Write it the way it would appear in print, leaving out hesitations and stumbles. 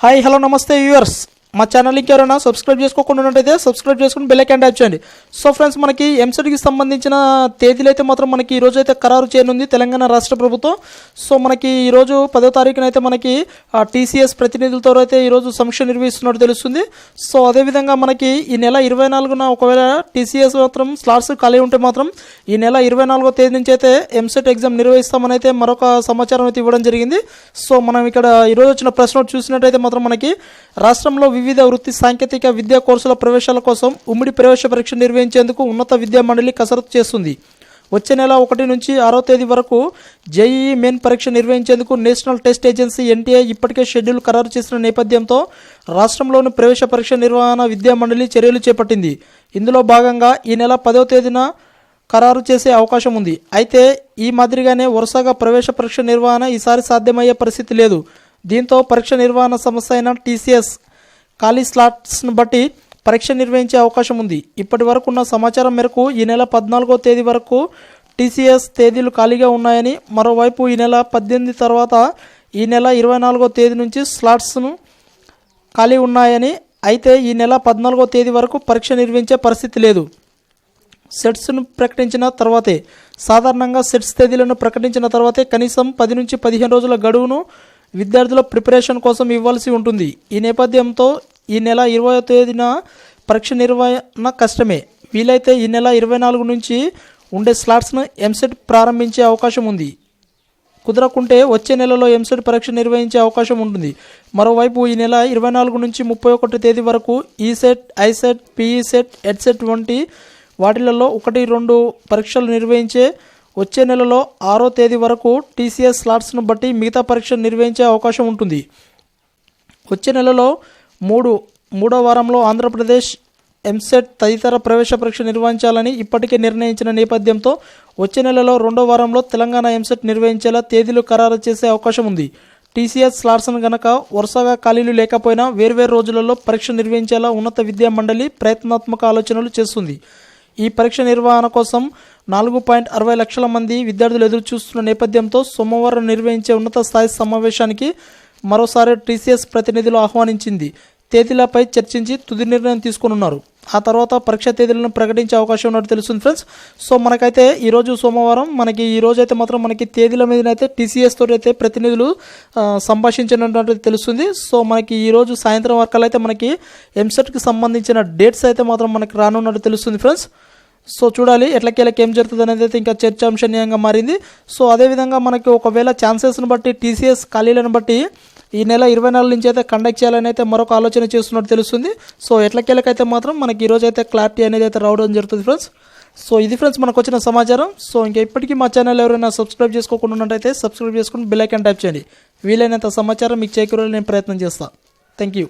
Hi hello నమస్తే viewers, మా ఛానల్కి ఎవరైనా సబ్స్క్రైబ్ చేసుకోకుండా ఉన్నట్టయితే సబ్స్క్రైబ్ చేసుకుని బెల్ ఐకాన్ ట్యాప్ చేయండి. సో ఫ్రెండ్స్, మనకి ఎంసెట్కి సంబంధించిన తేదీలు అయితే మాత్రం మనకి ఈరోజు అయితే ఖరారు చేయనుంది తెలంగాణ రాష్ట్ర ప్రభుత్వం. సో మనకి ఈరోజు 10వ తారీఖున అయితే మనకి టీసీఎస్ ప్రతినిధులతో అయితే ఈరోజు సమీక్ష నిర్వహిస్తున్నట్టు తెలుస్తుంది. సో అదేవిధంగా మనకి ఈ నెల 24న ఒకవేళ టీసీఎస్ మాత్రం స్లాట్స్ ఖాళీ ఉంటే మాత్రం ఈ నెల 24వ తేదీ నుంచి అయితే ఎంసెట్ ఎగ్జామ్ నిర్వహిస్తామని అయితే మరొక సమాచారం అయితే ఇవ్వడం జరిగింది. సో మనం ఇక్కడ ఈరోజు వచ్చిన ప్రెస్ నోట్ చూసినట్టయితే మాత్రం మనకి రాష్ట్రంలో వివిధ వృత్తి సాంకేతిక విద్యా కోర్సుల ప్రవేశాల కోసం ఉమ్మడి ప్రవేశ పరీక్ష నిర్వహించేందుకు ఉన్నత విద్యా మండలి కసరత్తు చేస్తుంది. వచ్చే నెల 1 నుంచి 6వ తేదీ వరకు జేఈఈ మెయిన్ పరీక్ష నిర్వహించేందుకు నేషనల్ టెస్ట్ ఏజెన్సీ ఎన్టీఏ ఇప్పటికే షెడ్యూల్ ఖరారు చేసిన నేపథ్యంతో రాష్ట్రంలోని ప్రవేశ పరీక్ష నిర్వహణ విద్యా మండలి చర్యలు చేపట్టింది. ఇందులో భాగంగా ఈ నెల 10వ తేదీన ఖరారు చేసే అవకాశం ఉంది. అయితే ఈ మాదిరిగానే వరుసగా ప్రవేశ పరీక్ష నిర్వహణ ఈసారి సాధ్యమయ్యే పరిస్థితి లేదు. దీంతో పరీక్ష నిర్వహణ సంస్థ అయిన టీసీఎస్ ఖాళీ స్లాట్స్ను బట్టి పరీక్ష నిర్వహించే అవకాశం ఉంది. ఇప్పటి వరకు ఉన్న సమాచారం మేరకు ఈ నెల 14వ తేదీ వరకు టీసీఎస్ తేదీలు ఖాళీగా ఉన్నాయని, మరోవైపు ఈ నెల 18 తర్వాత ఈ నెల 24వ తేదీ నుంచి స్లాట్స్ను ఖాళీ ఉన్నాయని, అయితే ఈ నెల 14వ తేదీ వరకు పరీక్ష నిర్వహించే పరిస్థితి లేదు. సెట్స్ను ప్రకటించిన తర్వాతే, సాధారణంగా సెట్స్ తేదీలను ప్రకటించిన తర్వాతే కనీసం 10 నుంచి 15 రోజుల గడువును విద్యార్థుల ప్రిపరేషన్ కోసం ఇవ్వాల్సి ఉంటుంది. ఈ నేపథ్యంతో ఈ నెల 20వ తేదీన పరీక్ష నిర్వహణ కష్టమే. వీలైతే ఈ నెల 24 నుంచి ఉండే స్లాట్స్ను ఎంసెట్ ప్రారంభించే అవకాశం ఉంది. కుదరకుంటే వచ్చే నెలలో ఎంసెట్ పరీక్ష నిర్వహించే అవకాశం ఉంటుంది. మరోవైపు ఈ నెల 24 నుంచి 31 తేదీ వరకు ఈసెట్, ఐసెట్, పీఈసెట్, ఎడ్సెట్ వంటి వాటిలలో 1-2 పరీక్షలు నిర్వహించే వచ్చే నెలలో 6వ తేదీ వరకు టీసీఎస్ స్లాట్స్ను బట్టి మిగతా పరీక్ష నిర్వహించే అవకాశం ఉంటుంది. వచ్చే నెలలో మూడో వారంలో ఆంధ్రప్రదేశ్ ఎంసెట్ తదితర ప్రవేశ పరీక్ష నిర్వహించాలని ఇప్పటికే నిర్ణయించిన నేపథ్యంతో వచ్చే నెలలో 2వ వారంలో తెలంగాణ ఎంసెట్ నిర్వహించేలా తేదీలు ఖరారు చేసే అవకాశం ఉంది. టీసీఎస్ స్లాట్స్ను గనక వరుసగా ఖాళీలు లేకపోయినా వేర్వేరు రోజులలో పరీక్ష నిర్వహించేలా ఉన్నత విద్యా మండలి ప్రయత్నాత్మక ఆలోచనలు చేస్తుంది. ఈ పరీక్ష నిర్వహణ కోసం 4.60 లక్షల మంది విద్యార్థులు ఎదురు చూస్తున్న నేపథ్యంతో సోమవారం నిర్వహించే ఉన్నత స్థాయి సమావేశానికి మరోసారి టీసీఎస్ ప్రతినిధులు ఆహ్వానించింది. తేదీలపై చర్చించి తుది నిర్ణయం తీసుకున్నారు. ఆ తర్వాత పరీక్ష తేదీలను ప్రకటించే అవకాశం ఉన్నట్టు తెలుస్తుంది ఫ్రెండ్స్. సో మనకైతే ఈరోజు సోమవారం, మనకి ఈ రోజు అయితే మాత్రం మనకి తేదీల మీద అయితే టీసీఎస్ తోటి అయితే ప్రతినిధులు సంభాషించినట్టు తెలుస్తుంది. సో మనకి ఈరోజు సాయంత్రం వరకు అయితే మనకి ఎంసెట్కి సంబంధించిన డేట్స్ అయితే మాత్రం మనకి రానున్నట్టు తెలుస్తుంది ఫ్రెండ్స్. సో చూడాలి ఎట్లకేళ్ళకి ఏం జరుగుతుంది అనేది అయితే ఇంకా చర్చాంశనీయంగా మారింది. సో అదేవిధంగా మనకి ఒకవేళ ఛాన్సెస్ని బట్టి టీసీఎస్ ఖాళీలను బట్టి ఈ నెల 24 నుంచి అయితే కండక్ట్ చేయాలని అయితే మరొక ఆలోచన చేస్తున్నట్టు తెలుస్తుంది. సో ఎట్లకేళ్ళకైతే మాత్రం మనకి ఈరోజు అయితే క్లారిటీ అనేది అయితే రావడం జరుగుతుంది ఫ్రెండ్స్. సో ఇది ఫ్రెండ్స్ మనకు వచ్చిన సమాచారం. సో ఇంకా ఇప్పటికీ మా ఛానల్ ఎవరైనా సబ్స్క్రైబ్ చేసుకోకుండా ఉన్నట్టయితే సబ్స్క్రైబ్ చేసుకుని బెల్ ఐకాన్ ట్యాప్ చేయండి. వీలైనంత సమాచారం మీకు చేకూరాలని నేను ప్రయత్నం చేస్తాను. Thank you.